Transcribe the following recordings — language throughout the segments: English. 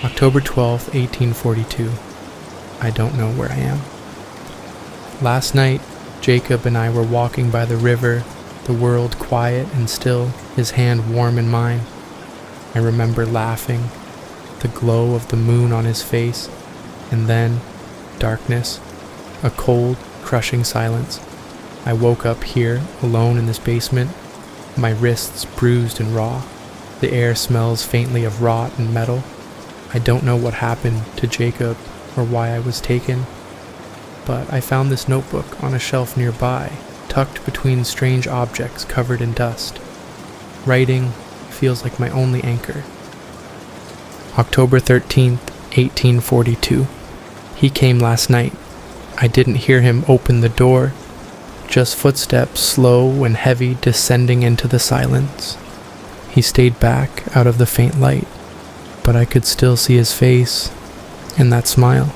October 12th, 1842. I don't know where I am. Last night, Jacob and I were walking by the river, the world quiet and still, his hand warm in mine. I remember laughing, the glow of the moon on his face, and then darkness, a cold, crushing silence. I woke up here, alone in this basement, my wrists bruised and raw. The air smells faintly of rot and metal. I don't know what happened to Jacob or why I was taken, but I found this notebook on a shelf nearby, tucked between strange objects covered in dust. Writing feels like my only anchor. October 13th, 1842. He came last night. I didn't hear him open the door, just footsteps slow and heavy descending into the silence. He stayed back out of the faint light, but I could still see his face, and that smile,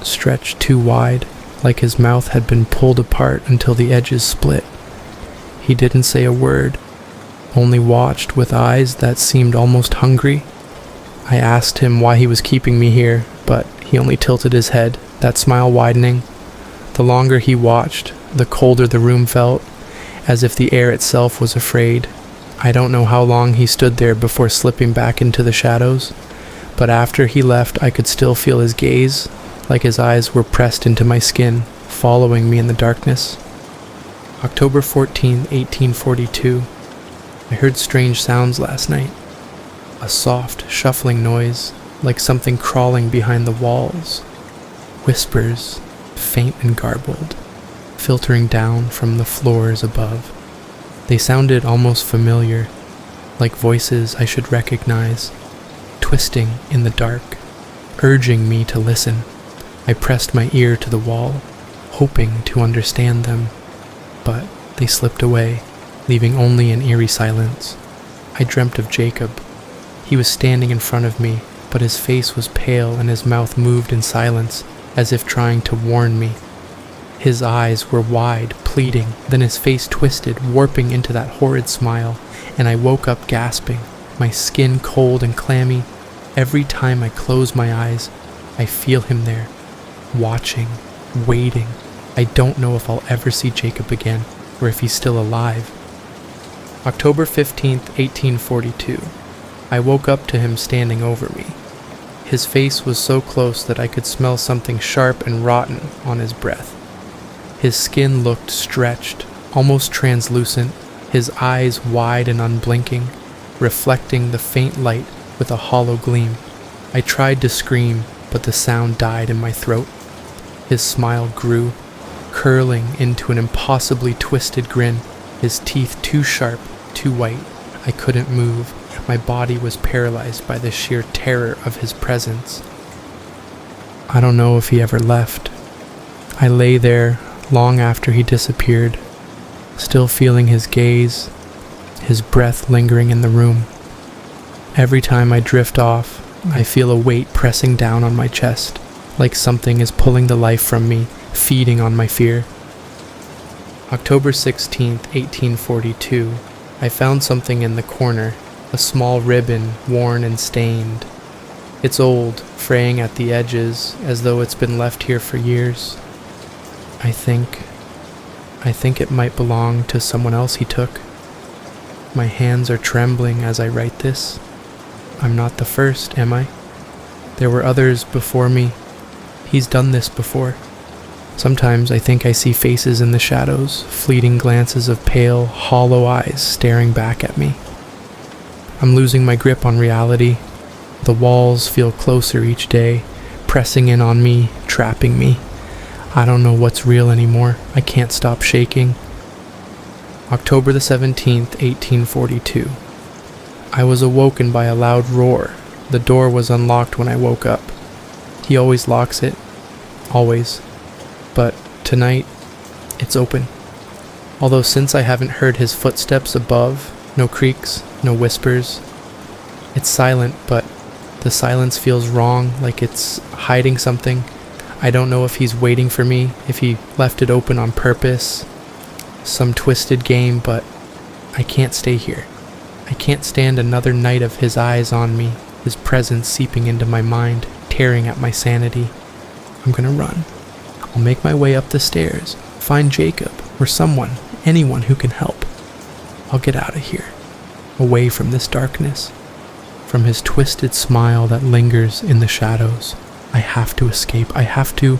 stretched too wide, like his mouth had been pulled apart until the edges split. He didn't say a word, only watched with eyes that seemed almost hungry. I asked him why he was keeping me here, but he only tilted his head, that smile widening. The longer he watched, the colder the room felt, as if the air itself was afraid. I don't know how long he stood there before slipping back into the shadows, but after he left I could still feel his gaze, like his eyes were pressed into my skin, following me in the darkness. October 14, 1842. I heard strange sounds last night. A soft, shuffling noise, like something crawling behind the walls. Whispers, faint and garbled, filtering down from the floors above. They sounded almost familiar, like voices I should recognize, twisting in the dark, urging me to listen. I pressed my ear to the wall, hoping to understand them, but they slipped away, leaving only an eerie silence. I dreamt of Jacob. He was standing in front of me, but his face was pale and his mouth moved in silence, as if trying to warn me. His eyes were wide, pleading, then his face twisted, warping into that horrid smile, and I woke up gasping, my skin cold and clammy. Every time I close my eyes, I feel him there, watching, waiting. I don't know if I'll ever see Jacob again, or if he's still alive. October 15th, 1842. I woke up to him standing over me. His face was so close that I could smell something sharp and rotten on his breath. His skin looked stretched, almost translucent, his eyes wide and unblinking, reflecting the faint light with a hollow gleam. I tried to scream, but the sound died in my throat. His smile grew, curling into an impossibly twisted grin, his teeth too sharp, too white. I couldn't move. My body was paralyzed by the sheer terror of his presence. I don't know if he ever left. I lay there long after he disappeared, still feeling his gaze, his breath lingering in the room. Every time I drift off, I feel a weight pressing down on my chest, like something is pulling the life from me, feeding on my fear. October 16th, 1842. I found something in the corner, a small ribbon, worn and stained. It's old, fraying at the edges, as though it's been left here for years. I think it might belong to someone else he took. My hands are trembling as I write this. I'm not the first, am I? There were others before me. He's done this before. Sometimes I think I see faces in the shadows, fleeting glances of pale, hollow eyes staring back at me. I'm losing my grip on reality. The walls feel closer each day, pressing in on me, trapping me. I don't know what's real anymore. I can't stop shaking. October the 17th, 1842. I was awoken by a loud roar. The door was unlocked when I woke up. He always locks it. Always. But tonight, it's open. Although since I haven't heard his footsteps above, no creaks, no whispers. It's silent, but the silence feels wrong, like it's hiding something. I don't know if he's waiting for me, if he left it open on purpose, some twisted game, but I can't stay here. I can't stand another night of his eyes on me, his presence seeping into my mind, tearing at my sanity. I'm gonna run. I'll make my way up the stairs, find Jacob, or someone, anyone who can help. I'll get out of here, away from this darkness, from his twisted smile that lingers in the shadows. I have to escape. I have to